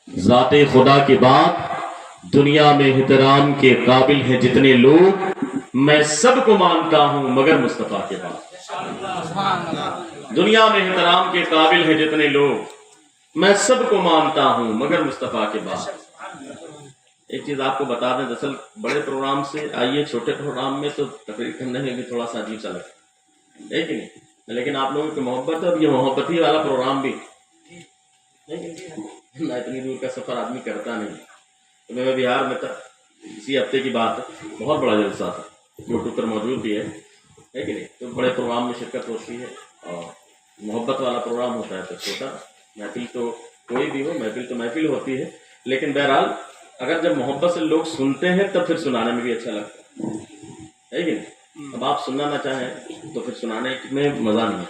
ذات خدا کے بعد دنیا میں احترام کے قابل ہیں جتنے لوگ، میں سب کو مانتا ہوں مگر مصطفیٰ کے بعد۔ دنیا میں احترام کے قابل ہیں جتنے لوگ، میں سب کو مانتا ہوں مگر مصطفیٰ کے بعد۔ ایک چیز آپ کو بتا دیں، دراصل بڑے پروگرام سے آئیے چھوٹے پروگرام میں تو تقریر کرنے میں بھی تھوڑا سا عجیب سا لگتا ہے کہ نہیں، لیکن آپ لوگوں کی محبت ہے اور یہ محبتی والا پروگرام بھی نہ اتنی دور کا سفر آدمی کرتا نہیں۔ تو میں بہار میں تھا، اسی ہفتے کی بات ہے، بہت بڑا جلسہ تھا، یوٹیوب پر موجود بھی ہے کہ نہیں، تو بڑے پروگرام میں شرکت ہوتی ہے اور محبت والا پروگرام ہوتا ہے تو چھوٹا محفل تو کوئی بھی ہو، محفل تو محفل ہوتی ہے، لیکن بہرحال اگر جب محبت سے لوگ سنتے ہیں تب پھر سنانے میں بھی اچھا لگتا ہے کہ نہیں۔ اب آپ سننا نہ چاہیں تو پھر سنانے میں مزہ نہیں ہے۔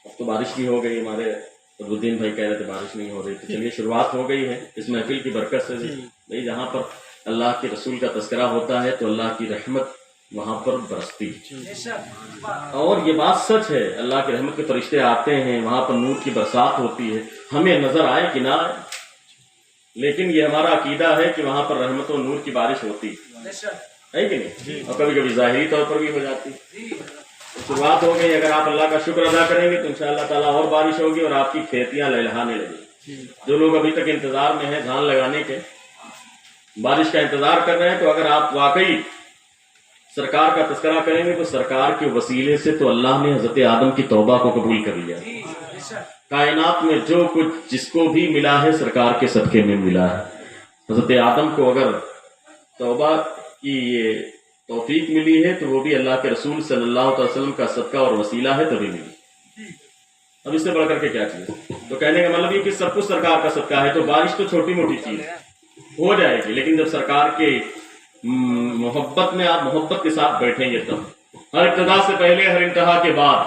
اب تو بارش بھی ہو گئی، ہمارے الدین بھائی کہہ رہے تھے بارش نہیں ہو رہی، تو چلیے شروعات ہو گئی ہے اس محفل کی برکت سے بھائی، جہاں پر اللہ کے رسول کا تذکرہ ہوتا ہے تو اللہ کی رحمت وہاں پر برستی ہے، اور یہ بات سچ ہے، اللہ کی رحمت کے فرشتے آتے ہیں، وہاں پر نور کی برسات ہوتی ہے، ہمیں نظر آئے کہ نہ آئے، لیکن یہ ہمارا عقیدہ ہے کہ وہاں پر رحمت و نور کی بارش ہوتی ہے کہ نہیں، اور کبھی کبھی ظاہری طور پر بھی ہو جاتی ہے۔ شروعات ہو گئی، اگر آپ اللہ کا شکر ادا کریں گے تو انشاءاللہ تعالیٰ اور بارش ہوگی اور آپ کی کھیتیاں لہلہانے لگیں۔ جو لوگ ابھی تک انتظار میں ہیں دھان لگانے کے، بارش کا انتظار کر رہے ہیں، تو اگر آپ واقعی سرکار کا تذکرہ کریں گے تو سرکار کے وسیلے سے تو اللہ نے حضرت آدم کی توبہ کو قبول کر لیا۔ کائنات میں جو کچھ جس کو بھی ملا ہے سرکار کے صدقے میں ملا ہے۔ حضرت آدم کو اگر توبہ کی یہ توفیق ملی ہے تو وہ بھی اللہ کے رسول صلی اللہ علیہ وسلم کا صدقہ اور وسیلہ ہے، تبھی ملی۔ اب اس سے بڑھ کر کے کیا چیز؟ تو کہنے کا مطلب یہ کہ سب کچھ سرکار کا صدقہ ہے، تو بارش تو چھوٹی موٹی چیز ہو جائے گی، لیکن جب سرکار کے محبت میں آپ محبت کے ساتھ بیٹھیں گے تب ہر ابتدا سے پہلے ہر انتہا کے بعد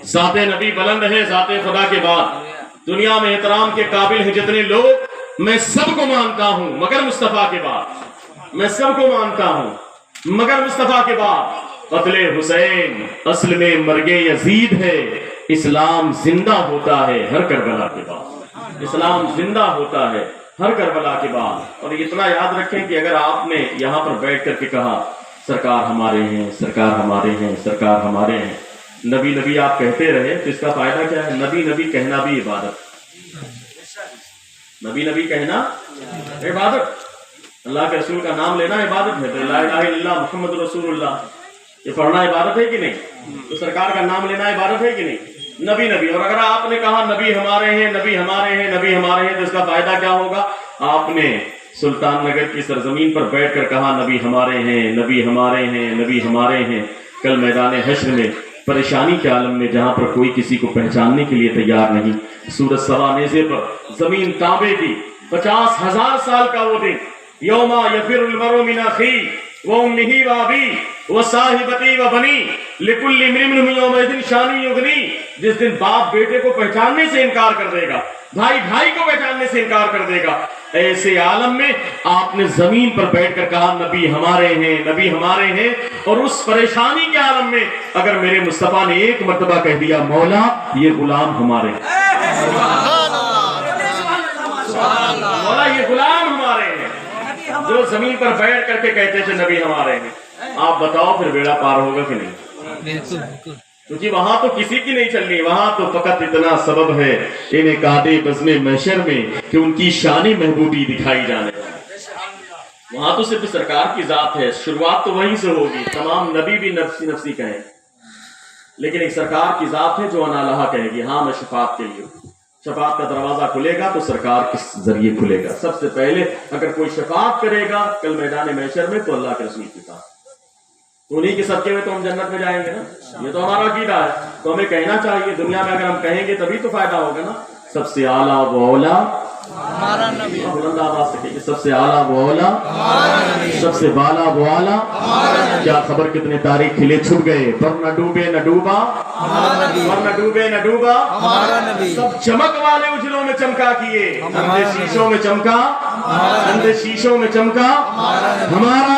ذات نبی بلند ہے، ذات خدا کے بعد دنیا میں احترام کے قابل ہیں جتنے لوگ، میں سب کو مانتا ہوں مگر مصطفیٰ کے بعد، میں سب کو مانتا ہوں مگر مصطفیٰ کے بعد۔ قتل حسین اصل میں مرگ یزید ہے، اسلام زندہ ہوتا ہے ہر کربلا کے بعد، اسلام زندہ ہوتا ہے ہر کربلا کے بعد۔ اور اتنا یاد رکھیں کہ اگر آپ نے یہاں پر بیٹھ کر کے کہا سرکار ہمارے ہیں، سرکار ہمارے ہیں، سرکار ہمارے ہیں، نبی نبی آپ کہتے رہے تو اس کا فائدہ کیا ہے؟ نبی نبی کہنا بھی عبادت، نبی نبی کہنا عبادت، اللہ کے رسول کا نام لینا عبادت ہے، لا الہ الا اللہ محمد رسول اللہ یہ پڑھنا عبادت ہے کہ نہیں؟ تو سرکار کا نام لینا عبادت ہے کہ نہیں؟ نبی نبی، اور اگر آپ نے کہا نبی ہمارے ہیں، نبی ہمارے ہیں، نبی ہمارے ہیں، تو اس کا فائدہ کیا ہوگا؟ آپ نے سلطان نگر کی سرزمین پر بیٹھ کر کہا نبی ہمارے ہیں، نبی ہمارے ہیں، نبی ہمارے ہیں، کل میدان حشر میں پریشانی کے عالم میں جہاں پر کوئی کسی کو پہچاننے کے لیے تیار نہیں، سورج سوا نیزے پر زمین تانبے کی، 50,000 سال کا وہ دن، یوم یفر المرء من اخیہ وامہ وابیہ وصاحبتہ وبنیہ لکل امرئ منہم یومئذ شأن یغنیہ، جس دن باپ بیٹے کو پہچاننے سے انکار کر دے گا، بھائی بھائی کو پہچاننے سے انکار کر دے گا، ایسے عالم میں آپ نے زمین پر بیٹھ کر کہا نبی ہمارے ہیں، نبی ہمارے ہیں، اور اس پریشانی کے عالم میں اگر میرے مصطفیٰ نے ایک مرتبہ کہہ دیا مولا یہ غلام ہمارے ہیں، مولا یہ غلام ہمارے ہیں، جو زمین پر بیٹھ کر کے کہتے تھے نبی ہمارے ہیں، آپ بتاؤ پھر بیڑا پار ہوگا کہ نہیں؟ کیونکہ وہاں تو کسی کی نہیں چلنی، وہاں تو فقط اتنا سبب ہے انہیں کادے بزم محشر میں کہ ان کی شان محبوبی دکھائی جانے، وہاں تو صرف سرکار کی ذات ہے، شروعات تو وہیں سے ہوگی، تمام نبی بھی نفسی نفسی کہیں، لیکن ایک سرکار کی ذات ہے جو انا لہا کہے گی ہاں میں شفاعت کے لیے، شفاعت کا دروازہ کھلے گا تو سرکار کس ذریعے کھلے گا؟ سب سے پہلے اگر کوئی شفاعت کرے گا کل میدان محشر میں تو اللہ کے رسول کے ساتھ، تو انہیں کے صدقے میں تو ہم جنت میں جائیں گے نا، یہ تو ہمارا عقیدہ ہے، تو ہمیں کہنا چاہیے، دنیا میں اگر ہم کہیں گے تبھی تو فائدہ ہوگا نا۔ سب سے اعلیٰ و اولیٰ ہمارا نبی، بلند آواز سے کہیے سب سے اعلیٰ و اولیٰ ہمارا نبی، سب سے بالا و اعلیٰ ہمارا نبی، کیا خبر کتنے تاریخ کھلے چھپ گئے، پر نہ ڈوبے نہ ڈوبا ہمارا نبی، پر نہ ڈوبے نہ ڈوبا ہمارا نبی، سب چمک والے اجلوں میں چمکا کیے، اندھے شیشوں میں چمکا، اندھے شیشوں میں چمکا ہمارا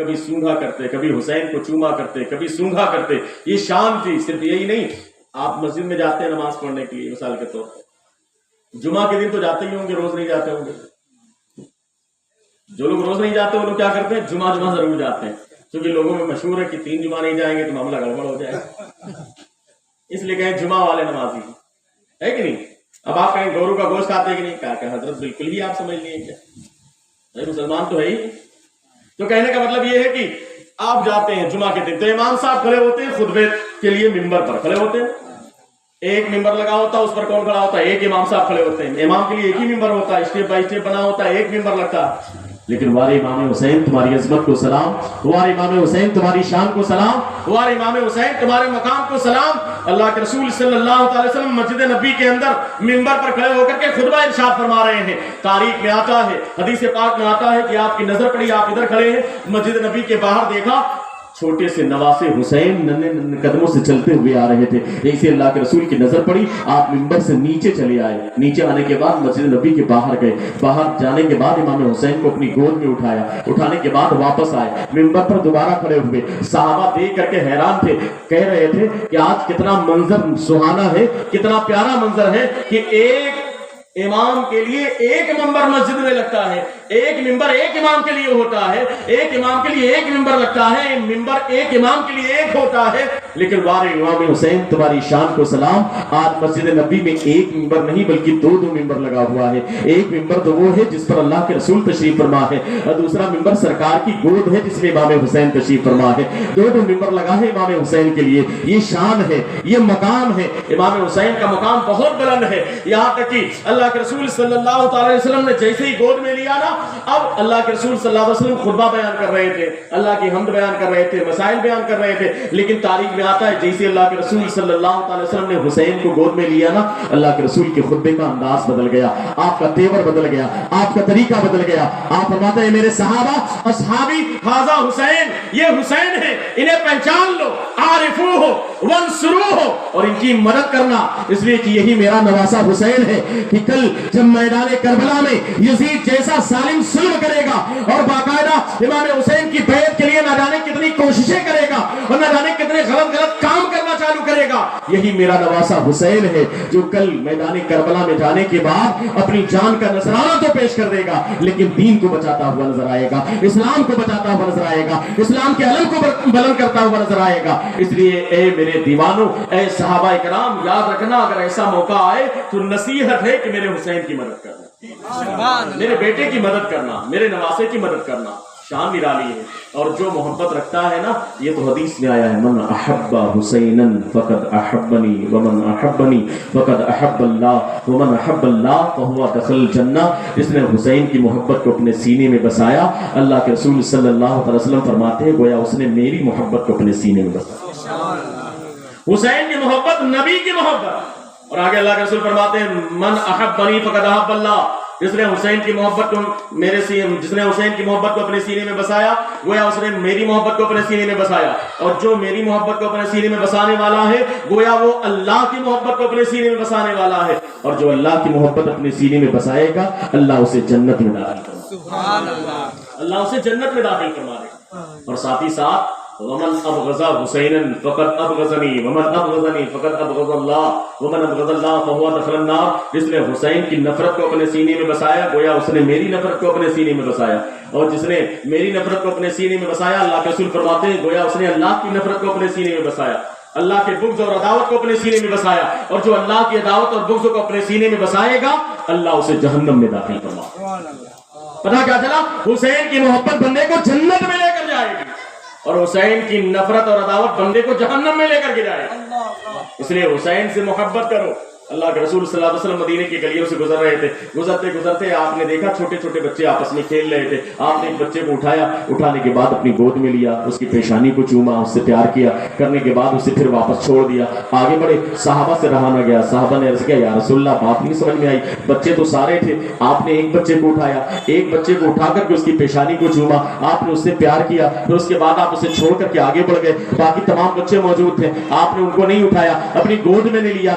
کبھی سونگھا کرتے، کبھی حسین کو چوما کرتے، کبھی سونگھا کرتے. یہ شان تھی. صرف یہی نہیں، آپ مسجد میں جاتے ہیں نماز پڑھنے کے لیے مثال کے طور پر، جمعہ کے دن تو جاتے ہی ہوں گے، روز نہیں جاتے ہوں گے. جو لوگ روز نہیں جاتے وہ لوگ کیا کرتے ہیں؟ جمعہ ضرور جاتے ہیں، کیونکہ لوگوں میں مشہور ہے کہ 3 جمعہ نہیں جائیں گے تو معاملہ گڑبڑ ہو جائے گا، اس لیے کہیں جمعہ والے نمازی ہے کہ نہیں. اب آپ کہیں گورو کا گوشت کھاتے کہ نہیں؟ کہا کہ حضرت بالکل ہی آپ سمجھ لیے کیا مسلمان تو ہے ہی. تو کہنے کا مطلب یہ ہے کہ آپ جاتے ہیں جمعہ کے دن تو امام صاحب کھڑے ہوتے ہیں خطبے کے لیے، ممبر پر کھڑے ہوتے ہیں. ایک ممبر لگا ہوتا ہے، اس پر کون کھڑا ہوتا ہے؟ ایک امام صاحب کھڑے ہوتے ہیں. امام کے لیے ایک ہی ممبر ہوتا ہے، اسٹیپ بائی اسٹیپ بنا ہوتا ہے، ایک ممبر لگتا ہے. لیکن وار امام حسین تمہاری عظمت کو سلام، وار امام حسین تمہاری شان کو سلام، وار امام حسین تمہارے مقام کو سلام. اللہ کے رسول صلی اللہ علیہ وسلم مسجد نبی کے اندر ممبر پر کھڑے ہو کر کے خطبہ ارشاد فرما رہے ہیں. تاریخ میں آتا ہے، حدیث پاک میں آتا ہے کہ آپ کی نظر پڑی، آپ ادھر کھڑے ہیں، مسجد نبی کے باہر دیکھا چھوٹے سے نواسے حسین ننھے ننھے قدموں سے چلتے ہوئے آ رہے تھے. ایسے اللہ کے رسول کی نظر پڑی، آپ ممبر سے نیچے چلے آئے. نیچے آنے کے بعد مسجد نبی کے باہر گئے. باہر جانے کے بعد امام حسین کو اپنی گود میں اٹھایا. اٹھانے کے بعد واپس آئے، ممبر پر دوبارہ کھڑے ہوئے. صحابہ دیکھ کر کے حیران تھے، کہہ رہے تھے کہ آج کتنا منظر سہانا ہے، کتنا پیارا منظر ہے کہ ایک امام کے لیے ایک ممبر مسجد میں لگتا ہے. ایک ممبر ایک امام کے لیے ہوتا ہے، ایک امام کے لیے ایک ممبر لگتا ہے، ممبر ایک امام کے لیے ایک ہوتا ہے. لیکن وار امام حسین تمہاری شان کو سلام، آج مسجد نبی میں ایک ممبر نہیں بلکہ 2 ممبر لگا ہوا ہے. ایک ممبر تو وہ ہے جس پر اللہ کے رسول تشریف فرما ہے، اور دوسرا ممبر سرکار کی گود ہے جس میں امام حسین تشریف فرما ہے. 2 ممبر لگا ہے امام حسین کے لیے. یہ شان ہے، یہ مقام ہے. امام حسین کا مقام بہت بلند ہے، یہاں تک کہ اللہ کے رسول صلی اللہ علیہ وسلم نے جیسے ہی گود میں لیا نا، اب اللہ کے رسول صلی اللہ علیہ وسلم خطبہ بیان کر رہے تھے، اللہ کی حمد بیان کر رہے تھے، مسائل بیان کر رہے تھے. لیکن تاریخ میں آتا ہے جیسے اللہ کے رسول صلی اللہ علیہ وسلم نے حسین کو گود میں لیا نا، اللہ کے رسول کے خطبے کا انداز بدل گیا، آپ کا تیور بدل گیا، آپ کا طریقہ بدل گیا. آپ فرماتے ہیں میرے صحابہ، اصحابی ھذا حسین، یہ حسین ہے، انہیں پہچان لو، عارفوہ وانصروہ، اور ان کی مدد کرنا، اس لیے کہ یہی میرا نواسہ حسین ہے کہ کل جب میدان کربلا میں یزید جیسا ظالم ظلم کرے گا اور باقاعدہ امام حسین کی بیعت کے لیے نہ جانے کتنی کوششیں کرے گا اور نہ جانے کتنے غلط کام کرنا چالو کرے گا، یہی میرا نواسہ حسین ہے جو کل میدان کربلا میں جانے کے بعد اپنی جان کا نذرانہ تو پیش کر دے گا لیکن دین کو بچاتا ہوا نظر آئے گا، اسلام کو بچاتا ہوا نظر آئے گا، اسلام کے علم کو بلند کرتا ہوا نظر آئے گا. اس لیے اے میرے دیوانوں، اے صحابہ کرام، یاد رکھنا اگر ایسا موقع آئے تو نصیحت ہے کہ میرے حسین کی مدد کرنا، میرے بیٹے کی مدد کرنا، میرے نواسے کی مدد کرنا. شان نرالی ہے. اور جو محبت رکھتا ہے نا، یہ تو حدیث میں آیا ہے، من احب حسینا فقد احبنی ومن احبنی فقد احب اللہ ومن احب اللہ فہو دخل الجنہ. جس نے حسین کی محبت کو اپنے سینے میں بسایا، اللہ کے رسول صلی اللہ علیہ وسلم فرماتے ہیں گویا اس نے میری محبت کو اپنے سینے میں بسایا. حسین کی محبت نبی کی محبت. اور آگے اللہ کے رسول فرماتے ہیں من احبنی فقد احب اللہ، جس نے حسین کی محبت کو جس نے حسین کی محبت کو اپنے سینے میں بسایا گویا اس نے میری محبت کو اپنے سینے میں بسایا. اور جو میری محبت کو اپنے سینے میں بسانے والا ہے گویا وہ اللہ کی محبت کو اپنے سینے میں بسانے والا ہے. اور جو اللہ کی محبت اپنے سینے میں بسائے گا اللہ اسے جنت میں داخل کرے گا. سبحان اللہ. اللہ اسے جنت میں داخل کروا دے گا. اور ساتھ ہی ساتھ ومن ابغض حسینا فقد ابغضنی ومن ابغضنی فقد ابغض اللہ ومن ابغض اللہ فهو دخل النار. جس نے حسین کی نفرت کو اپنے سینے میں بسایا گویا اس نے میری نفرت کو اپنے سینے میں بسایا. اور جس نے میری نفرت کو اپنے سینے میں بسایا، اللہ کے رسول فرماتے ہیں گویا اس نے اللہ کی نفرت کو اپنے سینے میں بسایا، اللہ کے بغض اور عداوت کو اپنے سینے میں بسایا. اور جو اللہ کی عداوت اور بغض کو اپنے سینے میں بسائے گا اللہ اسے جہنم میں داخل فرمائے گا. پتہ کیا چلا؟ حسین کی محبت بندے کو جنت میں لے کر جائے گی اور حسین کی نفرت اور عداوت بندے کو جہنم میں لے کر کے جائے. اس لیے حسین سے محبت کرو. اللہ کے رسول صلی اللہ علیہ وسلم مدینے کی گلیوں سے گزر رہے تھے، گزرتے گزرتے آپ نے دیکھا چھوٹے چھوٹے بچے آپس میں کھیل رہے تھے. آپ نے ایک بچے کو اٹھایا، اٹھانے کے بعد اپنی گود میں لیا، اس کی پیشانی کو چوما، اس سے پیار کیا، کرنے کے بعد اسے پھر واپس چھوڑ دیا. آگے بڑھے، صحابہ سے رہا نہ گیا. صحابہ نے عرض کیا یا رسول اللہ بات نہیں سمجھ میں آئی، بچے تو سارے تھے، آپ نے ایک بچے کو اٹھایا، ایک بچے کو اٹھا کر کے اس کی پیشانی کو چوما، آپ نے اس سے پیار کیا، پھر اس کے بعد آپ اسے چھوڑ کر کے آگے بڑھ گئے. باقی تمام بچے موجود تھے، آپ نے ان کو نہیں اٹھایا، اپنی گود میں نہیں لیا.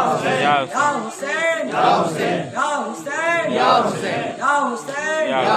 Ya Hussein, Ya Hussein, Ya Hussein, Ya Hussein, Ya Hussein, Ya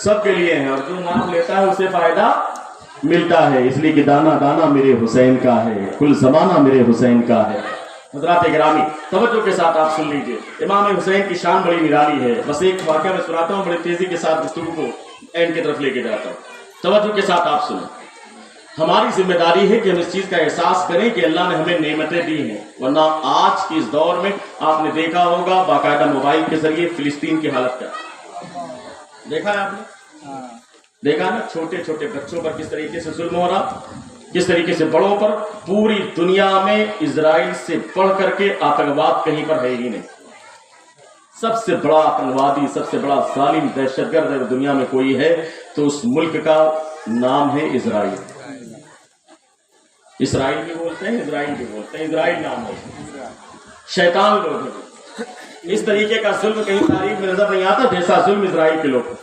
سب کے لیے ہیں، اور جو نام لیتا ہے اسے فائدہ ملتا ہے، اس لیے کہ دانا دانا میرے حسین کا ہے، کل زمانہ میرے حسین کا ہے۔ حضرات گرامی توجہ کے ساتھ آپ سن لیجئے، امام حسین کی شان بڑی نرالی ہے۔ بس ایک واقعہ میں سناتا ہوں، بڑی تیزی کے ساتھ گفتگو کو اینڈ کی طرف لے کے جاتا ہوں، توجہ کے ساتھ آپ سنیں۔ ہماری ذمہ داری ہے کہ ہم اس چیز کا احساس کریں کہ اللہ نے ہمیں نعمتیں دی ہیں، ورنہ آج کے اس دور میں آپ نے دیکھا ہوگا باقاعدہ موبائل کے ذریعے فلسطین کی حالت کیا دیکھا ہے آپ نے، دیکھا نا چھوٹے چھوٹے بچوں پر کس طریقے سے ظلم ہو رہا، کس طریقے سے بڑوں پر۔ پوری دنیا میں اسرائیل سے بڑھ کر کے آتنکواد کہیں پر ہے ہی نہیں۔ سب سے بڑا آتنکوادی، سب سے بڑا ظالم دہشت گرد اگر دنیا میں کوئی ہے تو اس ملک کا نام ہے اسرائیل۔ اسرائیل بھی بولتے ہیں، اسرائیل بھی بولتے ہیں، اسرائیل نام ہے، شیطان لوگ ہیں۔ اس طریقے کا ظلم کہیں تاریخ میں نظر نہیں آتا جیسا ظلم اسرائیل کے لوگ،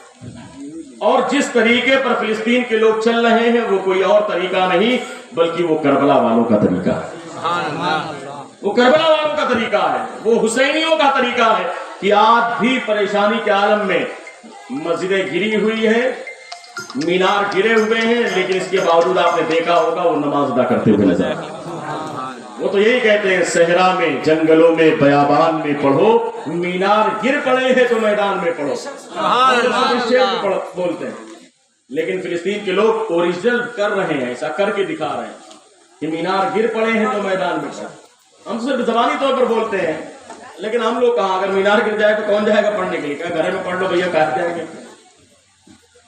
اور جس طریقے پر فلسطین کے لوگ چل رہے ہیں وہ کوئی اور طریقہ نہیں بلکہ وہ کربلا والوں کا طریقہ ہے، وہ کربلا والوں کا طریقہ ہے، وہ حسینیوں کا طریقہ ہے کہ آج بھی پریشانی کے عالم میں مسجدیں گری ہوئی ہیں، مینار گرے ہوئے ہیں، لیکن اس کے باوجود آپ نے دیکھا ہوگا وہ نماز ادا کرتے ہوئے نظر آئے۔ وہ تو یہی کہتے ہیں صحرا میں، جنگلوں میں، بیابان میں پڑھو، مینار گر پڑے ہیں تو میدان میں پڑھو، بولتے ہیں۔ لیکن فلسطین کے لوگ اوریجنل کر رہے ہیں، ایسا کر کے دکھا رہے ہیں کہ مینار گر پڑے ہیں تو میدان میں پڑھو۔ ہم صرف زبانی طور پر بولتے ہیں، لیکن ہم لوگ کہاں، اگر مینار گر جائے تو کون جائے گا پڑھنے کے لیے؟ کیا گھر میں پڑھ لو بھیا، کہاں جائیں گے؟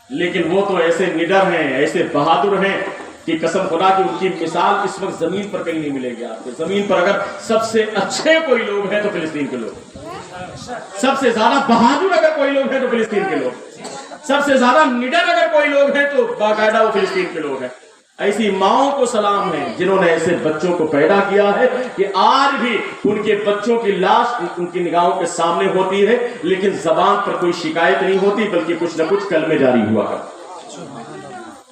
لیکن وہ تو ایسے نڈر ہیں، ایسے بہادر ہیں کہ قسم خدا کی ان کی مثال اس وقت زمین پر کہیں نہیں ملے گی آپ کو۔ زمین پر اگر سب سے اچھے کوئی لوگ ہیں تو فلسطین کے لوگ، سب سے زیادہ بہادر اگر کوئی لوگ ہیں تو فلسطین کے لوگ، سب سے زیادہ نڈر اگر کوئی لوگ ہیں تو باقاعدہ وہ فلسطین کے لوگ ہیں۔ ایسی ماؤں کو سلام ہے جنہوں نے ایسے بچوں کو پیدا کیا ہے کہ آج بھی ان کے بچوں کی لاش ان کی نگاہوں کے سامنے ہوتی ہے، لیکن زبان پر کوئی شکایت نہیں ہوتی بلکہ کچھ نہ کچھ کلمے جاری ہوا ہے،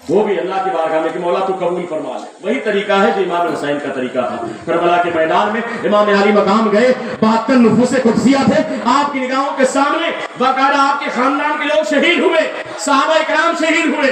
وہ بھی اللہ کی بارگاہ میں کہ مولا تو قبول فرما لے۔ وہی طریقہ ہے جو امام حسین کا طریقہ تھا۔ کربلا کے میدان میں امام علی مقام گئے، 72 نفوس قدسیہ تھے، آپ کی نگاہوں کے سامنے باقاعدہ آپ کے خاندان کے لوگ شہید ہوئے، صحابہ کرام شہید ہوئے،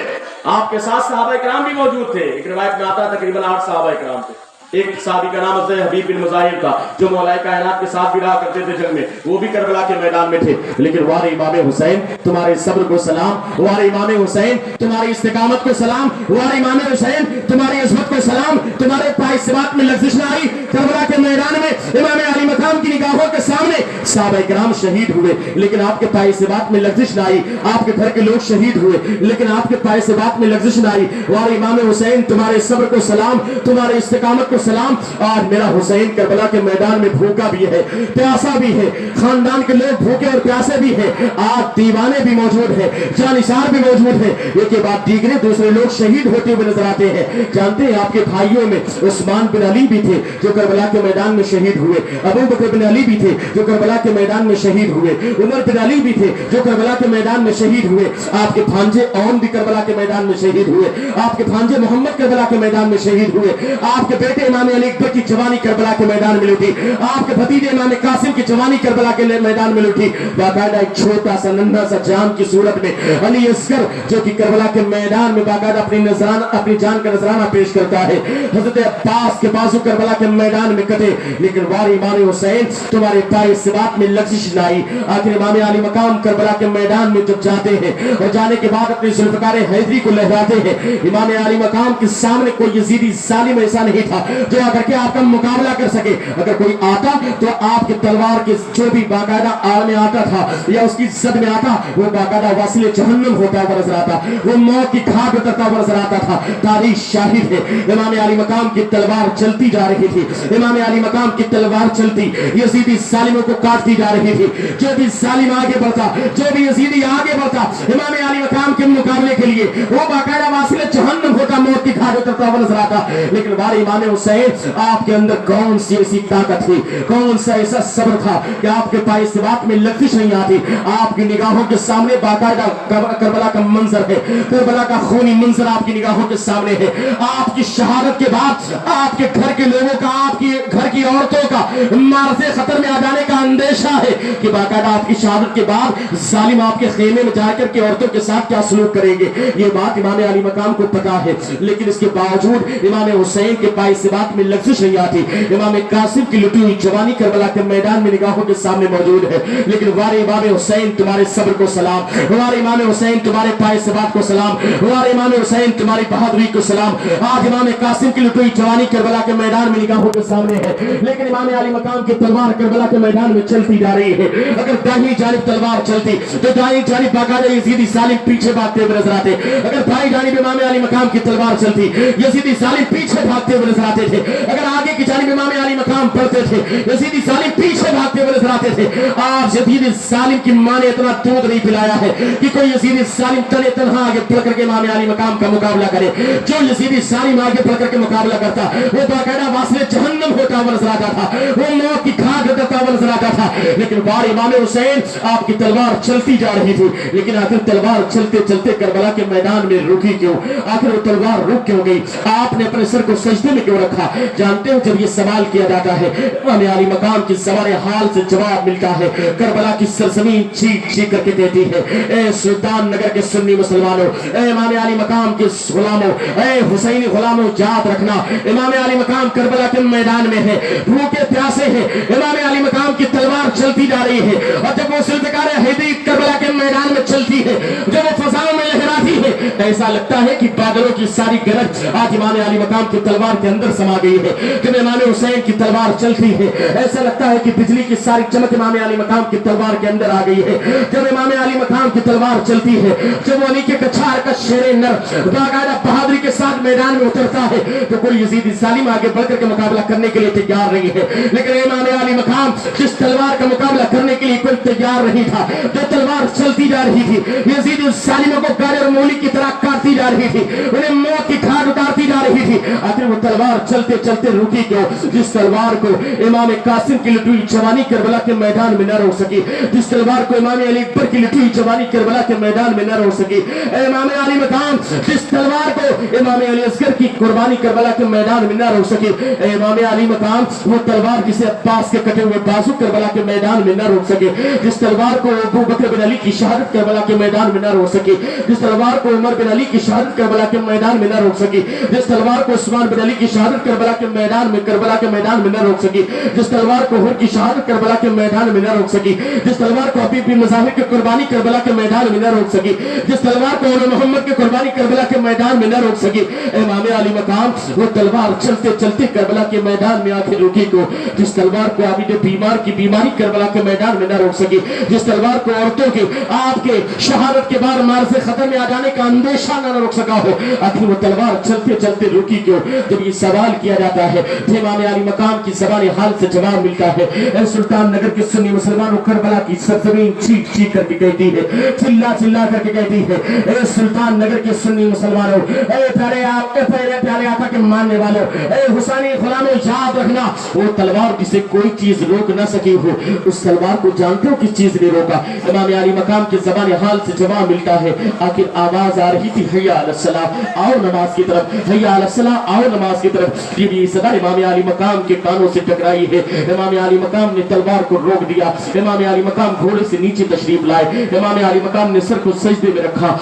آپ کے ساتھ صحابہ کرام بھی موجود تھے۔ ایک روایت میں آتا تقریباً 8 صحابہ کرام تھے۔ ایک صحابی کا نام حضرت حبیب بن مظاہر تھا جو مولا کائنات کے ساتھ بھی رہا کرتے تھے جنگ میں، وہ بھی کربلا کے میدان میں تھے۔ لیکن وار امام حسین تمہارے صبر کو سلام، وار امام حسین تمہاری استقامت کو سلام، وار امام حسین تمہاری عظمت کو سلام، تمہارے پائے ثبات میں لغزش نہ آئی۔ کربلا کے میدان میں امام علی مقام کی نگاہوں کے سامنے صحابہ کرام شہید ہوئے، لیکن آپ کے پائے ثبات میں لغزش نہ آئی۔ آپ کے گھر کے لوگ شہید ہوئے لیکن آپ کے پائے ثبات میں لغزش نہ آئی۔ وار امام حسین تمہارے صبر کو سلام، تمہاری استقامت کو سلام۔ آج میرا حسین کربلا کے میدان میں بھوکا بھی ہے، پیاسا بھی ہے، خاندان کے لوگ بھوکے اور پیاسے بھی ہیں، آج دیوانے بھی موجود ہیں، جانشار بھی موجود ہیں، ایک کے بعد دیگرے دوسرے لوگ شہید ہوتے ہوئے نظر آتے ہیں۔ جانتے ہیں آپ کے بھائیوں میں عثمان بن علی بھی تھے جو کربلا کے میدان میں شہید ہوئے، ابو بکر بن علی بھی تھے جو کربلا کے میدان میں شہید ہوئے، عمر بن علی بھی تھے جو کربلا کے میدان میں شہید ہوئے، آپ کے بھانجے اون بھی کربلا کے میدان میں شہید ہوئے، آپ کے بھانجے محمد کربلا کے میدان میں شہید ہوئے، آپ کے بیٹے امام علی اکبر کی جوانی کربلا کے میدان میں لوٹی، آپ کے بھتیجے امام قاسم کی جوانی کربلا کے میدان میں لوٹی۔ باقاعدہ ایک چھوٹا سا ننھا سا جان کی صورت میں علی اصغر جو کہ کربلا کے میدان میں باقاعدہ اپنی جان کا نذرانہ پیش کرتا ہے۔ حضرت عباس کے بازو کربلا کے میدان میں کٹے، لیکن وار امام حسین تمہارے پائے ثبات میں لغزش نہ آئی۔ آخر امام علی مقام کربلا کے میدان میں جب جاتے ہیں اور جانے کے بعد اپنی ذوالفقار حیدری کو لہراتے ہیں، امام علی مقام کے سامنے کوئی یزیدی ظالم ایسا نہیں تھا جو آ کر کے آپ کا مقابلہ کر سکے۔ اگر کوئی آتا تو آپ کی تلوار کے جو بھی باقاعدہ آڑ میں آتا تھا یا اس کی زد میں آتا وہ باقاعدہ واصل جہنم ہوتا ہوا نظر آتا، وہ موت کی گھاٹ اترتا ہوا نظر آتا تھا۔ تاریخ شاہد ہے امام علی مقام کی تلوار چلتی جا رہی تھی، امام علی مقام کی تلوار چلتی یزیدی ظالموں کو کاٹتی جا رہی تھی۔ جو بھی ظالم آگے بڑھتا، جو بھی یزیدی آگے بڑھتا امام علی مقام کے مقابلے کے لیے وہ باقاعدہ واصل جہنم ہوتا، موت کی گھاٹ اترتا ہوا نظر آتا۔ لیکن وار امام حسین آپ کے اندر کون سی ایسی طاقت تھی، کون سا ایسا صبر تھا کہ آپ کے پائے ثبات میں لغزش نہیں آتی۔ آپ کی نگاہوں کے سامنے باقاعدہ کربلا کا منظر ہے، کربلا کا خونی منظر آپ کی نگاہوں کے سامنے ہے۔ آپ کی شہادت کے بعد آپ کے گھر کے لوگوں کا، آپ کی گھر کی عورتوں کا معرض خطر میں آ جانے کا اندیشہ اندیشہ ہے کہ باقاعدہ آپ کی شہادت کے بعد ظالم آپ کے خیمے میں جا کر کے عورتوں کے ساتھ کیا سلوک کریں گے. یہ بات امام علی مقام کو پتا ہے, لیکن اس کے باوجود امام حسین کے پائے سے بات میں لغزش نہیں آتی. امام قاسم کی لٹی ہوئی جوانی کربلا کے میدان میں نگاہوں کے سامنے موجود ہے, لیکن ہمارے امام حسین تمہارے صبر کو سلام, ہمارے امام حسین تمہارے پائے سے بات کو سلام, ہمارے امام حسین تمہاری بہادری کو سلام. آج امام قاسم کی لٹی ہوئی جوانی کربلا کے میدان میں نگاہوں کے سامنے ہے, لیکن امام علی مقام کی تلوار کربلا کے میدان میں چلتی جا رہی ہے. اگر دائیں جانب تلوار چلتی تو دائیں جانب باقاعدہ یزیدی ظالم پیچھے بھاگتے ہوئے نظر آتے. اگر بائیں جانب امام علی مقام کی تلوار چلتی یزیدی ظالم پیچھے بھاگتے ہوئے نظر آتے تھے. اگر آگے کی جانب امام علی مقام پڑھتے تھے یزیدی ظالم پیچھے بھاگتے ہوئے نظر آتے تھے. آج یزیدی ظالم کی ماں نے اتنا دودھ نہیں پلایا ہے کہ کوئی یزیدی ظالم تنے تنہا آگے بڑھ کر کے امام علی مقام کا مقابلہ کرے. جو یزیدی ظالم آگے بڑھ کر کے مقابلہ کرتا وہ باقاعدہ واصل جہنم ہوتا ہوا نظر آتا تھا, وہ موت کی کھاگ رگڑتا ہوا نظر آتا تھا. لیکن بار امام حسین آپ کی تلوار چلتی جا رہی تھی, لیکن آخر تلوار چلتے چلتے کربلا کے میدان میں رکی کیوں؟ آخر وہ تلوار رک کیوں گئی؟ آپ نے اپنے سر کو سجدے میں کیوں رکھا؟ جانتے ہو جب یہ سوال کیا جاتا ہے امام علی مقام کی زبان حال سے جواب ملتا ہے. کربلا کی سرزمین چیخ چیخ کر کے کہتی ہے, اے سلطان نگر کے سنی مسلمانوں, اے امام علی مقام کے غلاموں, اے حسینی غلاموں, یاد رکھنا امام علی مقام کربلا کے میدان میں ہے, بھوکے پیاسے ہیں. امام علی مقام کی تلوار چلتی جا رہی ہے, اور جب وہ ذوالفقار حیدری کربلا کے میدان میں چلتی ہے, جب وہ فضاؤں میں لہراتی ہے, ایسا لگتا ہے کہ بادلوں کی ساری گرج آج امام علی مقام کی تلوار کے اندر سما گئی ہے. جب امام حسین کی تلوار چلتی ہے ایسا لگتا ہے کہ بجلی کی ساری چمک امام علی مقام کی تلوار کے اندر آ گئی ہے. جب امام علی مقام کی تلوار چلتی ہے, جب وہ علی کے کچھار کا شیر نر باقاعدہ بہادری کے ساتھ میدان میں اترتا ہے, تو کوئی یزیدی ظالم آگے بڑھ کر کے مقابلہ کرنے کے لیے تیار نہیں ہے. لیکن امام علی مقام جس تلوار کا مقابلہ کرنے کے لیے کوئی تیار نہیں تھا, جو تلوار چلتی جا رہی تھی یزیدی ظالموں کو گاڑی اور مولی کی طرح کاٹتی جا رہی تھی, انہیں موت کی کھاد اتارتی جا رہی تھی. آخر وہ تلوار چلتے چلتے رکی کیوں؟ جس تلوار کو امام قاسم کی لٹی ہوئی جوانی کربلا کے میدان میں نہ روک سکی, جس تلوار کو امام علی اکبر کی لٹی ہوئی جوانی کربلا کے میدان میں نہ روک سکی. اے امام علی مقام جس تلوار کو امام علی اصغر کی قربانی کربلا کے میدان میں نہ روک سکی, اے امام علی مقام وہ تلوار جسے عباس کے کٹے ہوئے بازو کربلا کے میدان میں نہ روک سکے, جس تلوار کو ابو بکر بن علی کی شہادت کربلا کے میدان میں نہ روک سکی, جس تلوار کو عمر بن علی کی شہادت کربلا کے میدان میں نہ روک سکی, جس تلوار کو عثمان بن علی کی شہادت کربلا کے میدان میں نہ روک سکی, جس تلوار کو حر کی شہادت کربلا کے میدان میں نہ روک سکی, جس تلوار کو حبیب بن مظاہر کی قربانی کربلا کے میدان میں نہ روک سکی, جس تلوار کو عمر محمد کی قربانی کربلا کے میدان میں نہ روک سکی. امام علی مقام وہ تلوار چلتے چلتے کربلا کے میدان میں آخر رکی کو, جس تلوار کو ابھی جو بیمار کی بیماری کربلا کے میدان میں نہ روک سکی, جس تلوار کو عورتوں کے آپ کے شہادت کے بعد مار سے خطر میں آ جانے کا اندیشہ نہ روک سکا ہو, آخر وہ تلوار چلتے چلتے رکی کیوں؟ جب یہ سوال کیا جاتا ہے تو امام علی مقام کی زبان حال سے جواب ملتا ہے, اے سلطان نگر کے سنی مسلمانوں, کربلا کی سرزمین چیخ چیخ کر کے کہتی ہے, چلا چلا کر کے کہتی ہے, اے سلطان نگر کے سنی مسلمانوں, اے پیارے آقا کے ماننے والوں, اے حسینی غلاموں, یاد رکھنا وہ تلوار جسے کوئی چیز روک نہ سکی ہو, اس تلوار کو جانتے ہو کس چیز نے روکا؟ امام علی مقام کی زبان حال سے جواب ملتا ہے. آخر آواز آ رہی تھی, حی علی الصلاۃ, آؤ نماز کی طرف, حی علی الصلاۃ, آؤ نماز کی طرف. یہ بھی صدا امام علی مقام کے کانوں سے ٹکرائی ہے. امام علی مقام نے تلوار کو روک دیا. امام علی مقام گھوڑے سے نیچے تشریف لائے. امام علی مقام نے سر کو سجدے میں رکھا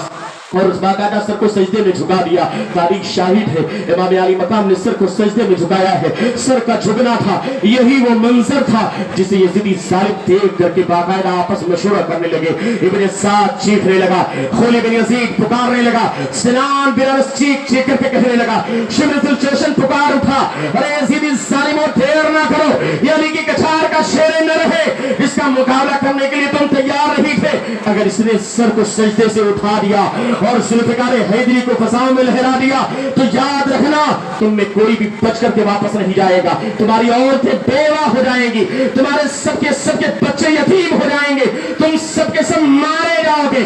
اور اس باقاعدہ سر کو سجدے میں جھکا دیا. تاریخ شاہد ہے, امام علی مقام نے سر کو سجدے میں جھکایا ہے. سر کا جھکنا تھا, یہی وہ منظر تھا جسے یزیدی ظالم دیکھ کر کے باقاعدہ آپس میں مشورہ کرنے لگے. ابن سعد چیخنے لگا, خولی بن یزید پکارنے لگا, سنان بن انس چیخ چیخ کر کے کہنے لگا, شمر ذوالجوشن پکار اٹھا, ارے یزیدی ظالموں دیر نہ کرو, یہ علی کی کچھار کا شیر نہ رہے جس کا مقابلہ کرنے کے لیے تم تیار نہیں تھے. اگر اس نے سر کو سجدے سے اٹھا دیا اور ذوالفقار حیدری کو فضاؤں میں لہرا دیا تو یاد رکھنا تم میں کوئی بھی بچ کر کے واپس نہیں جائے گا. تمہاری عورتیں بیوہ ہو جائیں گی, تمہارے سب کے بچے یتیم ہو جائیں گے, تم سب کے سب مارے جاؤ گے,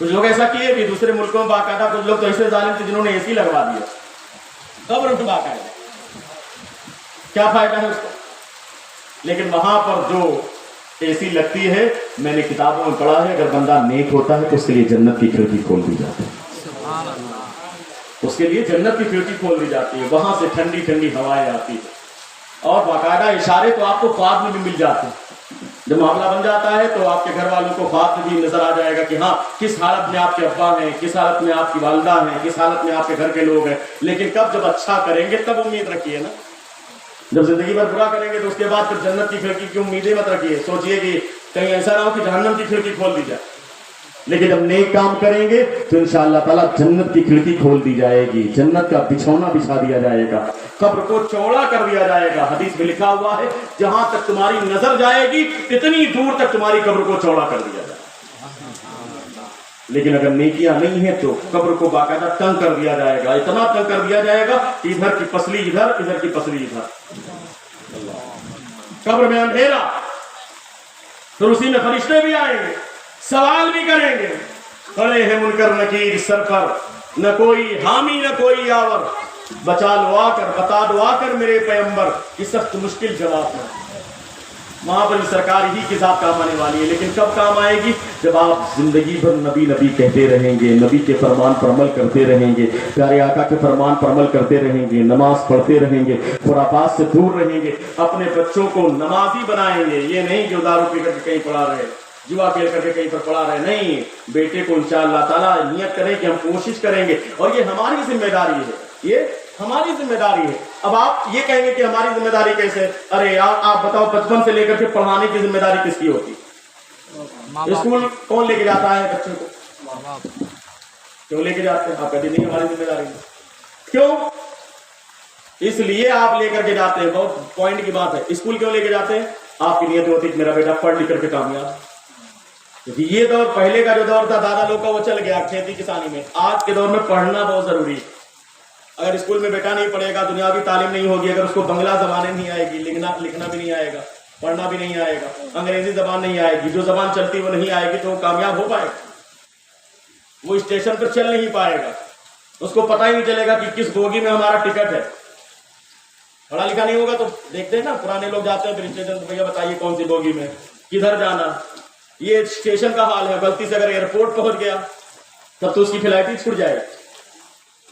کچھ لوگ ایسا کیے بھی دوسرے ملکوں میں باقاعدہ، کچھ لوگ تو ایسے ظالم تھے جنہوں نے اے سی لگوا دیا قبر میں باقاعدہ، کیا فائدہ ہے اس کا؟ لیکن وہاں پر جو اے سی لگتی ہے، میں نے کتابوں میں پڑھا ہے، اگر بندہ نیک ہوتا ہے تو اس کے لیے جنت کی کھڑکی کھول دی جاتی ہے، اس کے لیے جنت کی کھڑکی کھول دی جاتی ہے، وہاں سے ٹھنڈی ٹھنڈی ہوائیں آتی ہیں، اور باقاعدہ اشارے تو آپ کو خواب میں بھی مل جاتے ہیں۔ جب معاملہ بن جاتا ہے تو آپ کے گھر والوں کو خواب میں بھی نظر آ جائے گا کہ ہاں کس حالت میں آپ کے ابا ہیں، کس حالت میں آپ کی والدہ ہیں، کس حالت میں آپ کے گھر کے لوگ ہیں۔ لیکن کب جب اچھا کریں گے تب امید رکھیے نا، جب زندگی بھر برا کریں گے تو اس کے بعد پھر جنت کی کھڑکی کی امیدیں مت رکھیے، سوچئے کہ کہیں ایسا نہ ہو کہ جہنم کی کھڑکی کھول دی جائے۔ لیکن جب نیک کام کریں گے تو انشاءاللہ تعالیٰ جنت کی کھڑکی کھول دی جائے گی، جنت کا بچھونا بچھا دیا جائے گا، قبر کو چوڑا کر دیا جائے گا۔ حدیث میں لکھا ہوا ہے جہاں تک تمہاری نظر جائے گی اتنی دور تک تمہاری قبر کو چوڑا کر دیا جائے گا۔ لیکن اگر نیکیاں نہیں ہیں تو قبر کو باقاعدہ تنگ کر دیا جائے گا، اتنا تنگ کر دیا جائے گا کہ ادھر کی پسلی ادھر، ادھر کی پسلی ادھر، قبر میں اندھیرا، پھر اسی میں فرشتے بھی آئیں گے، سوال بھی کریں گے، کھڑے ہیں منکر نکیر سر پر، نہ کوئی حامی نہ کوئی یاور، بچا لو آ کر، بتا دو آ کر میرے پیغمبر، یہ سخت مشکل جواب ہے۔ وہاں پر سرکار ہی کے ساتھ کام آنے والی ہے، لیکن کب کام آئے گی؟ جب آپ زندگی بھر نبی نبی کہتے رہیں گے، نبی کے فرمان پر عمل کرتے رہیں گے، پیارے آقا کے فرمان پر عمل کرتے رہیں گے، نماز پڑھتے رہیں گے، خرافات سے دور رہیں گے، اپنے بچوں کو نمازی بنائیں گے۔ یہ نہیں جو دارو پی کر کے کہیں پڑھا رہے، جوا کھیل کر کے کہیں پر پڑھا رہے، نہیں، بیٹے کو انشاءاللہ تعالیٰ نیت کریں کہ ہم کوشش کریں گے، اور یہ ہماری ذمہ داری ہے، یہ ہماری ذمہ داری ہے۔ اب آپ یہ کہیں گے کہ ہماری ذمہ داری کیسے؟ ارے آپ بتاؤ، بچپن سے لے کر کے پڑھانے کی ذمہ داری کس کی ہوتی؟ اسکول کون لے کے جاتا ہے بچوں کو؟ کیوں لے کے جاتے ہیں؟ آپ کہتے نہیں ہماری ذمہ داری ہے۔ کیوں؟ اس لیے آپ لے کر کے جاتے ہیں، بہت پوائنٹ کی بات ہے۔ اسکول کیوں لے کے جاتے ہیں؟ آپ کی نیت ہوتی ہے کہ میرا بیٹا پڑھ لکھ کر کے کامیاب، کیونکہ یہ دور پہلے کا جو دور تھا دادا لوگ کا وہ چل گیا کھیتی کسانی میں۔ آج کے دور میں پڑھنا بہت ضروری ہے۔ اگر اسکول میں بیٹا نہیں پڑھے گا، دنیاوی تعلیم نہیں ہوگی، اگر اس کو بنگلہ زبانیں نہیں آئے گی، لکھنا بھی نہیں آئے گا، پڑھنا بھی نہیں آئے گا، انگریزی زبان نہیں آئے گی، جو زبان چلتی وہ نہیں آئے گی، تو وہ کامیاب ہو پائے گا؟ وہ اسٹیشن پر چل نہیں پائے گا، اس کو پتہ ہی نہیں چلے گا کہ کس بوگی میں ہمارا ٹکٹ ہے۔ پڑھا لکھا نہیں ہوگا تو دیکھتے ہیں نا، پرانے لوگ جاتے ہیں پھر اسٹیشن پہ، بھیا بتائیے کون سی بوگی میں کدھر جانا۔ یہ اسٹیشن کا حال ہے۔ غلطی سے اگر ایئرپورٹ پہنچ گیا تب تو اس کی فلائٹ ہی چھوٹ جائے گا،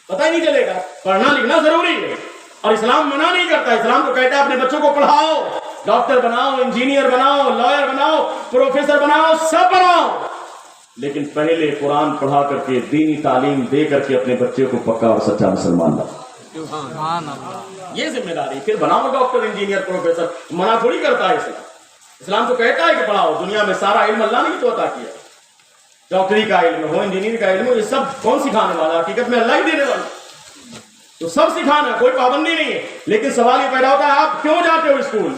پتہ ہی نہیں چلے گا۔ پڑھنا لکھنا ضروری ہے، اور اسلام منع نہیں کرتا، اسلام تو کہتا ہے اپنے بچوں کو پڑھاؤ، ڈاکٹر بناؤ، انجینئر بناؤ، لائر بناؤ، پروفیسر بناؤ، سب بناؤ، لیکن پہلے قرآن پڑھا کر کے، دینی تعلیم دے کر کے اپنے بچے کو پکا اور سچا مسلمان بناؤ۔ یہ ذمہ داری، پھر بناؤ ڈاکٹر انجینئر پروفیسر، منع تھوڑی کرتا ہے اسلام۔ اسلام تو کہتا ہے کہ پڑھاؤ، دنیا میں سارا علم اللہ نے تو عطا کیا، ڈاکٹری کا علم ہو، انجینئرنگ کا علم ہو، یہ سب کون سکھانے والا؟ حقیقت میں اللہ ہی دینے والا، تو سب سکھانا، کوئی پابندی نہیں ہے۔ لیکن سوال یہ پیدا ہوتا ہے آپ کیوں جاتے ہو اسکول؟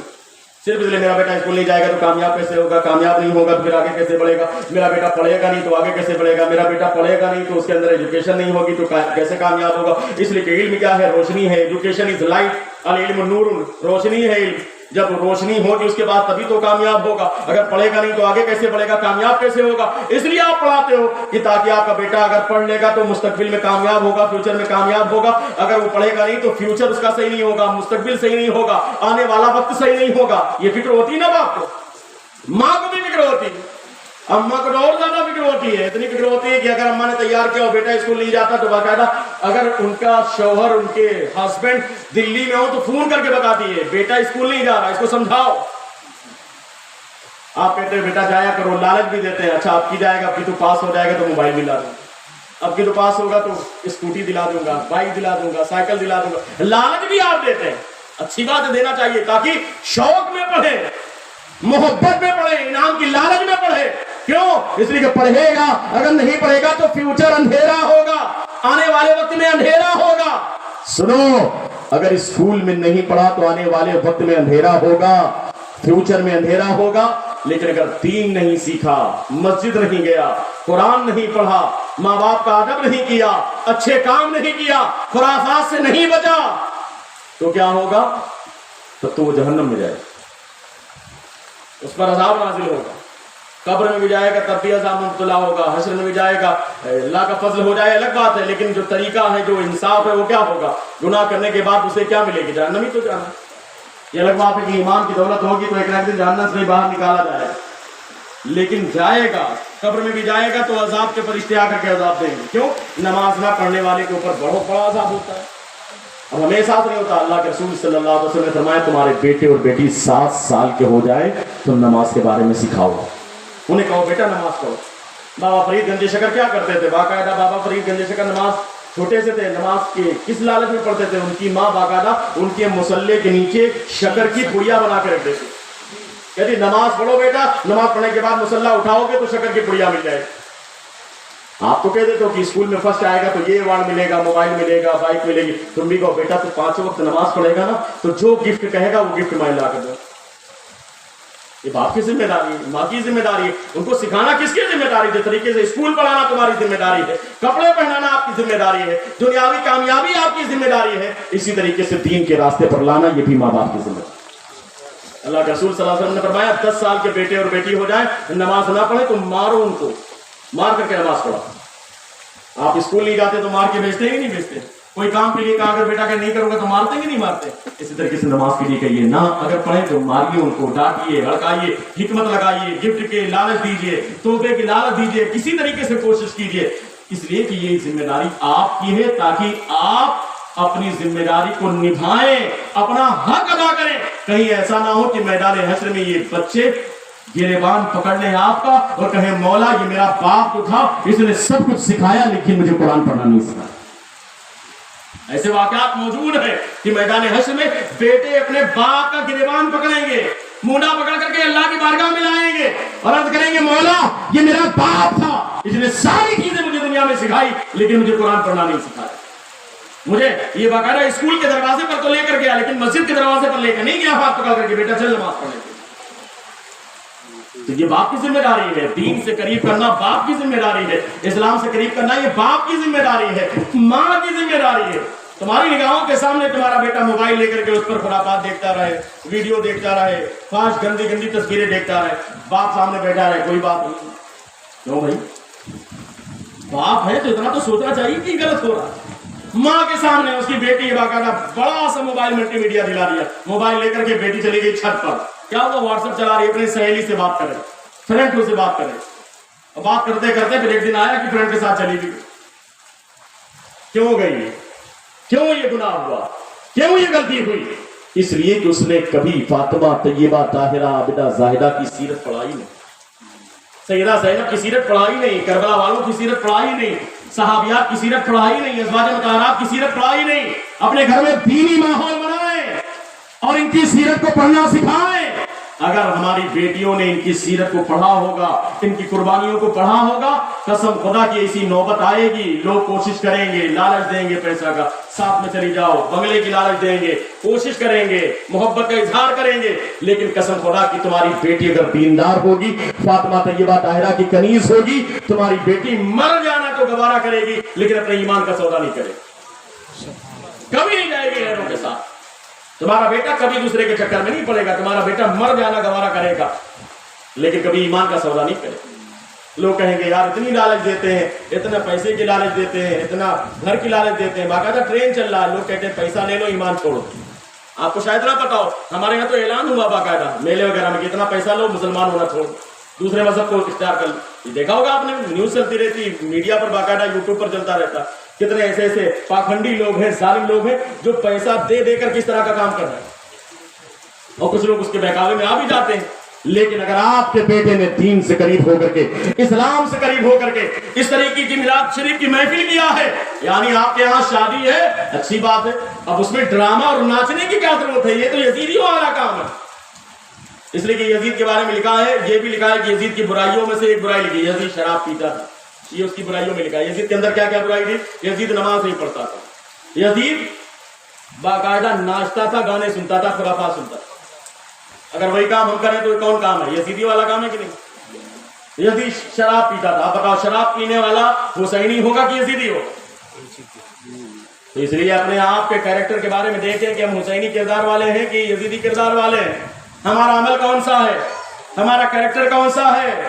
صرف اس لیے میرا بیٹا اسکول نہیں جائے گا تو کامیاب کیسے ہوگا، کامیاب نہیں ہوگا تو پھر آگے کیسے بڑھے گا، میرا بیٹا پڑھے گا نہیں تو آگے کیسے بڑھے گا، میرا بیٹا پڑھے گا نہیں تو اس کے اندر ایجوکیشن نہیں ہوگی تو کیسے کامیاب ہوگا۔ اس لیے کہ علم کیا ہے؟ روشنی ہے، ایجوکیشن از لائٹ، العلم نور، روشنی ہے علم، جب روشنی ہوگی اس کے بعد تبھی تو کامیاب ہوگا۔ اگر پڑھے گا نہیں تو آگے کیسے بڑھے گا، کامیاب کیسے ہوگا؟ اس لیے آپ پڑھاتے ہو کہ تاکہ آپ کا بیٹا اگر پڑھ لے گا تو مستقبل میں کامیاب ہوگا، فیوچر میں کامیاب ہوگا۔ اگر وہ پڑھے گا نہیں تو فیوچر اس کا صحیح نہیں ہوگا، مستقبل صحیح نہیں ہوگا، آنے والا وقت صحیح نہیں ہوگا۔ یہ فکر ہوتی نا باپ کو، ماں کو بھی فکر ہوتی ہے، اماں کو اور زیادہ فکر ہوتی ہے، اتنی فکر ہوتی ہے کہ اگر اماں نے تیار کیا ہو بیٹا اسکول نہیں جاتا تو باقاعدہ اگر ان کا شوہر، ان کے ہسبینڈ دلی میں ہو تو فون کر کے بتاتی ہے بیٹا اسکول نہیں جا رہا، اس کو سمجھاؤ۔ آپ کہتے ہیں بیٹا جایا کرو، لالچ بھی دیتے ہیں، اچھا اب کی جائے گا، اب کی تو پاس ہو جائے گا تو موبائل دلا دوں گا، اب کی تو پاس ہوگا تو اسکوٹی دلا دوں گا، بائک دلا دوں گا، سائیکل دلا دوں گا، لالچ بھی آپ دیتے ہیں۔ اچھی بات دینا چاہیے تاکہ شوق میں پڑھے، محبت میں پڑھے، انعام کی لالچ میں پڑھے۔ کیوں؟ اس لیے کہ پڑھے گا، اگر نہیں پڑھے گا تو فیوچر اندھیرا ہوگا، آنے والے وقت میں اندھیرا ہوگا۔ سنو، اگر اسکول میں نہیں پڑھا تو آنے والے وقت میں اندھیرا ہوگا، فیوچر میں اندھیرا ہوگا۔ لیکن اگر دین نہیں سیکھا، مسجد نہیں گیا، قرآن نہیں پڑھا، ماں باپ کا ادب نہیں کیا، اچھے کام نہیں کیا، خرافات سے نہیں بچا، تو کیا ہوگا؟ تب تو وہ جہنم میں جائے، اس پر عذاب نازل ہوگا۔ قبر میں بھی جائے گا تب بھی عذاب میں مبتلا ہوگا, حشر میں بھی جائے گا, اللہ کا فضل ہو جائے الگ بات ہے, لیکن جو طریقہ ہے, جو انصاف ہے, وہ کیا ہوگا؟ گناہ کرنے کے بعد اسے کیا ملے گی؟ جہنم ہی تو جانا. یہ الگ بات ہے کہ ایمان کی دولت ہوگی تو ایک نہ ایک دن جہنم سے باہر نکالا جائے گا, لیکن جائے گا قبر میں بھی جائے گا تو عذاب کے فرشتے آ کر کے عذاب دیں گے. کیوں؟ نماز نہ پڑھنے والے کے اوپر بہت بڑا عذاب ہوتا ہے. اب ہمیں ساتھ نہیں ہوتا. اللہ کے رسول صلی اللہ علیہ وسلم نے فرمایا تمہارے بیٹے اور بیٹی 7 سال کے ہو جائے تو نماز کے بارے میں سکھاؤ, انہیں کہو بیٹا نماز پڑھو. بابا فرید گنج شکر کیا کرتے تھے؟ باقاعدہ بابا فرید گنج شکر نماز چھوٹے سے تھے, نماز کے کس لالچ میں پڑھتے تھے؟ ان کی ماں باقاعدہ ان کے مصلے کے نیچے شکر کی پڑیا بنا کے رکھ دیتی, کہتی نماز پڑھو بیٹا, نماز پڑھنے کے بعد مصلہ اٹھاؤ گے تو شکر کی پڑیا مل جائے. آپ تو کہہ دیتے ہو کہ اسکول میں فرسٹ آئے گا تو یہ ایوارڈ ملے گا, موبائل ملے گا, بائک ملے گی. تم بھی کہو بیٹا تو 5 وقت نماز پڑھے گا نا تو جو گفٹ کہے گا وہ گفٹ میں لا کر دو. یہ باپ کی ذمہ داری ہے, ماں کی ذمہ داری ہے. ان کو سکھانا کس کی ذمہ داری ہے؟ طریقے سے اسکول پڑھانا تمہاری ذمہ داری ہے, کپڑے پہنانا آپ کی ذمہ داری ہے, دنیاوی کامیابی آپ کی ذمہ داری ہے. اسی طریقے سے دین کے راستے پر لانا یہ بھی ماں باپ کی ذمہ داری. اللہ کے رسول صلی اللہ علیہ وسلم نے فرمایا 10 سال کے بیٹے اور بیٹی ہو جائیں نماز نہ پڑھے تو مارو ان کو, مار کر کے نماز پڑھو. آپ اسکول نہیں جاتے تو مار کے بھیجتے ہی نہیں بھیجتے. کوئی کام کے لیے کہا اگر بیٹا کہ نہیں کرو گے تو مارتے ہی نہیں مارتے. اسی طریقے سے نماز کے لیے کہیے نہ, اگر پڑھیں تو ماریے ان کو, ڈانٹیے, ہڑکائیے, حکمت لگائیے, گفٹ کے لالچ دیجیے, تحفے کی لالچ دیجیے, کسی طریقے سے کوشش کیجیے. اس لیے کہ یہ ذمہ داری آپ کی ہے تاکہ آپ اپنی ذمہ داری کو نبھائیں, اپنا حق ادا کریں. کہیں ایسا نہ ہو کہ میدان حشر میں یہ بچے گریبان پکڑ لیں آپ کا اور کہیں مولا یہ میرا باپ تو تھا, اس نے سب کچھ سکھایا لیکن مجھے قرآن پڑھنا نہیں سکھایا. ایسے واقعات موجود ہیں کہ میدان حشر میں بیٹے اپنے باپ کا گریبان پکڑیں گے, مونڈا پکڑ کر کے اللہ کی بارگاہ میں لائیں گے اور عرض کریں گے مولا یہ میرا باپ تھا, اس نے ساری چیزیں مجھے دنیا میں سکھائی لیکن مجھے قرآن پڑھنا نہیں سکھایا. مجھے یہ باقاعدہ اسکول کے دروازے پر تو لے کر گیا لیکن مسجد کے دروازے پر لے کر نہیں گیا ہاتھ پکڑ کر کے بیٹا چل نماز پڑھنے کے. تو یہ باپ کی ذمہ داری ہے. دین سے قریب کرنا باپ کی ذمہ داری ہے, اسلام سے قریب کرنا یہ باپ کی ذمہ داری ہے, ماں کی ذمہ داری ہے. تمہاری نگاہوں کے سامنے تمہارا بیٹا موبائل لے کر کے اس پر خرافات دیکھتا رہے, ویڈیو دیکھتا رہے, 5 گندی گندی تصویریں دیکھتا رہے, باپ سامنے بیٹھا رہے, کوئی بات نہیں. کیوں بھائی؟ باپ ہے تو اتنا تو سوچنا چاہیے کہ غلط ہو رہا ہے. ماں کے سامنے اس کی بیٹی باقاعدہ بڑا سا موبائل ملٹی میڈیا دلا دیا, موبائل لے کر کے بیٹی چلی گئی چھت پر. کیا وہ واٹس ایپ چلا رہی ہے, اپنی سہیلی سے بات کرے, فرینڈ سے بات کرے, اور بات کرتے کرتے پھر ایک دن آیا کہ فرینڈ کے ساتھ چلی گئی. کیوں گئی؟ کیوں یہ گناہ ہوا؟ کیوں یہ غلطی ہوئی؟ اس لیے کہ اس نے کبھی فاطمہ, طیبہ, طاہرہ, عابدہ, زاہدہ کی سیرت پڑھائی نہیں, سیدہ زینب کی سیرت پڑھائی نہیں, کربلا والوں کی سیرت پڑھائی نہیں, صحابیات کی سیرت پڑھائی نہیں, ازواج مطہرات کی سیرت پڑھائی نہیں. اپنے گھر میں دینی ماحول بنائیں اور ان کی سیرت کو پڑھنا سکھائیں. اگر ہماری بیٹیوں نے ان کی سیرت کو پڑھا ہوگا, ان کی قربانیوں کو پڑھا ہوگا, قسم خدا کی ایسی نوبت آئے گی لوگ کوشش کریں گے, لالچ دیں گے پیسہ کا, ساتھ میں چلی جاؤ, بنگلے کی لالچ دیں گے, کوشش کریں گے, محبت کا اظہار کریں گے, لیکن قسم خدا کی تمہاری بیٹی اگر دیندار ہوگی, فاطمہ طیبہ طاہرہ کی کنیز ہوگی, تمہاری بیٹی مر جانا تو گوارا کرے گی لیکن اپنے ایمان کا سودا نہیں کرے گی, کبھی نہیں جائے گی غیروں کے ساتھ. تمہارا بیٹا کبھی دوسرے کے چکر میں نہیں پڑے گا, تمہارا بیٹا مر جانا گوارا کرے گا لیکن کبھی ایمان کا سودا نہیں کرے گا. لوگ کہیں گے یار اتنی لالچ دیتے ہیں, اتنا پیسے کی لالچ دیتے ہیں, اتنا گھر کی لالچ دیتے ہیں, باقاعدہ ٹرین چل رہا ہے, لوگ کہتے ہیں پیسہ لے لو ایمان چھوڑو. آپ کو شاید نہ پتا ہو, ہمارے یہاں تو اعلان ہوا باقاعدہ میلے وغیرہ میں, اتنا پیسہ لو مسلمان ہونا چھوڑو, دوسرے مذہب کو اختیار کر لو. دیکھا ہوگا آپ نے, نیوز چلتی رہتی, میڈیا پر باقاعدہ یوٹیوب پر چلتا رہتا, کتنے ایسے ایسے پاکھنڈی لوگ ہیں, ظالم لوگ ہیں جو پیسہ دے دے کر کس طرح کا کام کر رہے ہیں, اور کچھ لوگ اس کے بہکاوے میں آ بھی جاتے ہیں. لیکن اگر آپ کے بیٹے نے دین سے قریب ہو کر کے, اسلام سے قریب ہو کر کے اس طریقے کی میلاد شریف کی محفل کیا ہے, یعنی آپ کے یہاں شادی ہے, اچھی بات ہے, اب اس میں ڈرامہ اور ناچنے کی کیا ضرورت ہے, یہ تو یزیدیوں والا کام ہے. اس لیے کہ یزید کے بارے میں لکھا ہے, یہ بھی لکھا ہے کہ یزید کی برائیوں میں سے ایک برائی لکھی, یزید شراب پیتا تھا, یہ اس کی برائیوں میں لکھا ہے. یزید کے اندر کیا کیا برائی تھی؟ یزید نماز نہیں پڑھتا تھا, یزید باقاعدہ ناچتا تھا, گانے سنتا تھا, خرافات سنتا تھا. اگر وہی کام ہم کریں تو یہ کون کام ہے؟ یزیدی والا کام ہے کہ نہیں؟ یزید شراب پیتا تھا. آپ بتاؤ شراب پینے والا حسینی ہوگا کہ یزیدی ہوگا؟ تو اس لیے اپنے آپ کے کیریکٹر کے بارے میں دیکھیں کہ ہم حسینی کردار والے ہیں کہ یزیدی کردار والے ہیں. ہمارا عمل کون سا ہے, ہمارا کیریکٹر کون سا ہے,